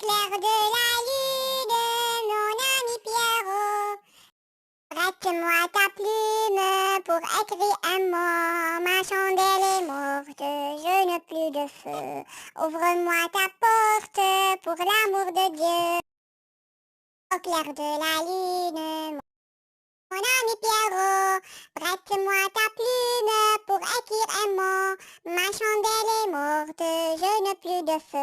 clair de la lune, mon ami Pierrot, prête-moi ta plume pour écrire un mot. Ma chandelle est morte, je n'ai plus de feu. Ouvre-moi ta porte pour l'amour de Dieu. Au clair de la lune, mon ami Pierrot, prête-moi ta plume pour écrire un mot. Ma chandelle est morte, je n'ai plus de feu.